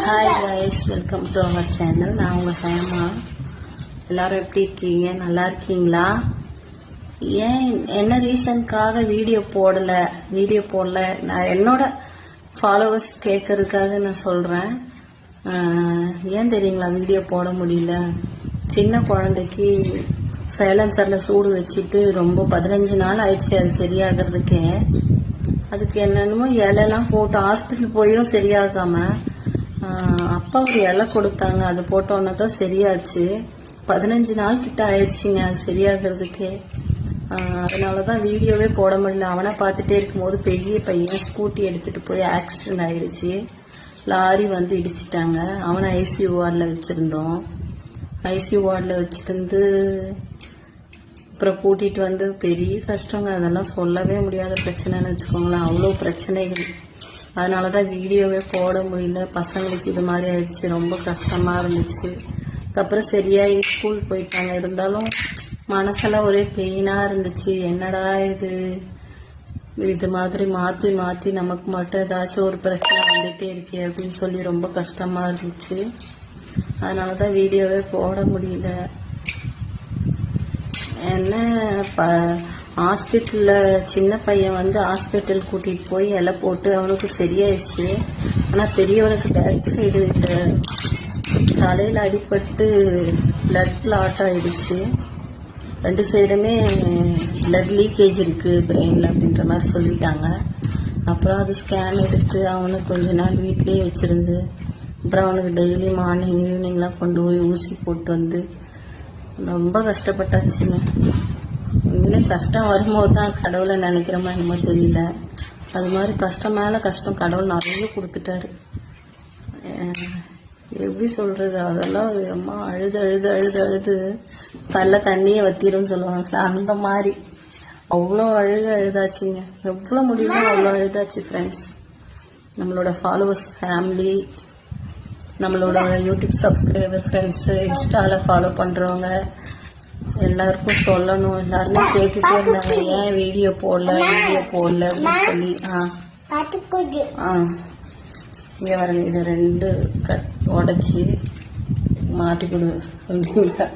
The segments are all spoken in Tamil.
Hi guys, welcome to our channel. நான் உங்கள் ஹேமா. எல்லாரும் எப்படி இருக்கீங்க? நல்லா இருக்கீங்களா? ஏன் என்ன ரீசனுக்காக வீடியோ போடல நான் என்னோட ஃபாலோவர்ஸ் கேட்கறதுக்காக நான் சொல்கிறேன். ஏன் தெரியுங்களா வீடியோ போட முடியல? சின்ன குழந்தைக்கு சைலன்சரில் சூடு வச்சுட்டு ரொம்ப 15 நாள் ஆயிடுச்சு அது சரியாகிறதுக்கே. அதுக்கு என்னென்னமோ இலையெல்லாம் போட்டு ஹாஸ்பிட்டல் போயும் சரியாகாம அப்பா ஒரு இலை கொடுத்தாங்க, அது போட்டோன்னே தான் சரியாச்சு. 15 நாள் கிட்ட ஆயிடுச்சுங்க அது சரியாகிறதுக்கே. அதனாலதான் வீடியோவே போட முடியல. அவனை பார்த்துட்டே இருக்கும்போது பெரிய பையன் ஸ்கூட்டி எடுத்துட்டு போய் ஆக்சிடென்ட் ஆயிடுச்சு. லாரி வந்து இடிச்சிட்டாங்க. அவனை ஐசியூ வார்டில் வச்சிருந்தோம். ஐசியூ வார்டில் வச்சிருந்து அப்புறம் கூட்டிட்டு வந்து பெரிய கஷ்டங்க. அதெல்லாம் சொல்லவே முடியாத பிரச்சனைன்னு வச்சுக்கோங்களேன். அவ்வளோ பிரச்சனைகள். அதனாலதான் வீடியோவே போட முடியல. பசங்களுக்கு இது மாதிரி ஆயிடுச்சு, ரொம்ப கஷ்டமா இருந்துச்சு. அதுக்கப்புறம் சரியாகி ஸ்கூல் போயிட்டாங்க. இருந்தாலும் மனசெல்லாம் ஒரே பெயினா இருந்துச்சு. என்னடா இது மாதிரி மாத்தி மாத்தி நமக்கு மட்டும் ஏதாச்சும் ஒரு பிரச்சனை வந்துட்டே இருக்கே அப்படின்னு சொல்லி ரொம்ப கஷ்டமா இருந்துச்சு. அதனாலதான் வீடியோவே போட முடியல. என்ன ஹாஸ்பிட்டல்ல சின்ன பையன் வந்து ஹாஸ்பிட்டல் கூட்டிட்டு போய் இலை போட்டு அவனுக்கு சரியாயிடுச்சு. ஆனா பெரியவனுக்கு பேக் சைடு தலையில அடிபட்டு பிளட் கிளாட் ஆயிடுச்சு. 2 சைடுமே பிளட் லீக்கேஜ் இருக்கு பிரெயின்ல அப்படின்ற மாதிரி சொல்லிட்டாங்க. அப்புறம் அது ஸ்கேன் எடுத்து அவனுக்கு கொஞ்ச நாள் வீட்லயே வச்சிருந்து அப்புறம் அவனுக்கு டெய்லி மார்னிங் ஈவினிங்லாம் கொண்டு போய் ஊசி போட்டு வந்து ரொம்ப கஷ்டப்பட்டாச்சுங்க. உண்மையிலே கஷ்டம் வரும்போது தான் கடவுளை நினைக்கிறோமா என்னமோ தெரியல. அது மாதிரி கஷ்டம் மேல கஷ்டம் கடவுள் நிறைய கொடுத்துட்டாரு. எப்படி சொல்றது, அதெல்லாம் அம்மா அழுது அழுது அழுது அழுது கல்ல தண்ணியே வத்திரும் சொல்லுவாங்க. அந்த மாதிரி அவ்வளோ அழுதாச்சுங்க. எவ்வளோ முடியுமோ அவ்வளோ அழுதாச்சு ஃப்ரெண்ட்ஸ். நம்மளோட ஃபாலோவர்ஸ், ஃபேமிலி, நம்மளோட யூடியூப் சப்ஸ்கிரைபர் ஃப்ரெண்ட்ஸ், இன்ஸ்டால ஃபாலோ பண்றவங்க எல்லாருக்கும் சொல்லணும். எல்லாருமே கேட்டுட்டே இருந்தாங்க, ஏன் வீடியோ போடல அப்படின்னு சொல்லி. இங்க வரங்க, இது 2 கட் உடைச்சி மாட்டி கொடு அப்படிங்களா.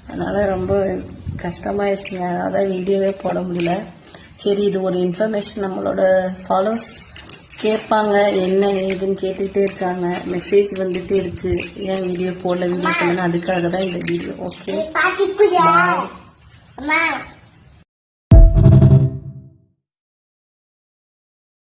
அதனால ரொம்ப கஷ்டமாயிடுச்சுங்க. அதான் வீடியோவே போட முடியல. சரி, இது ஒரு இன்ஃபர்மேஷன். நம்மளோட ஃபாலோவர்ஸ் கேட்பாங்க, என்ன ஏதுன்னு கேட்டுகிட்டே இருக்காங்க. மெசேஜ் வந்துட்டே இருக்கு, ஏன் வீடியோ போடல அதுக்காக தான் இந்த வீடியோ. ஓகே, பாய்.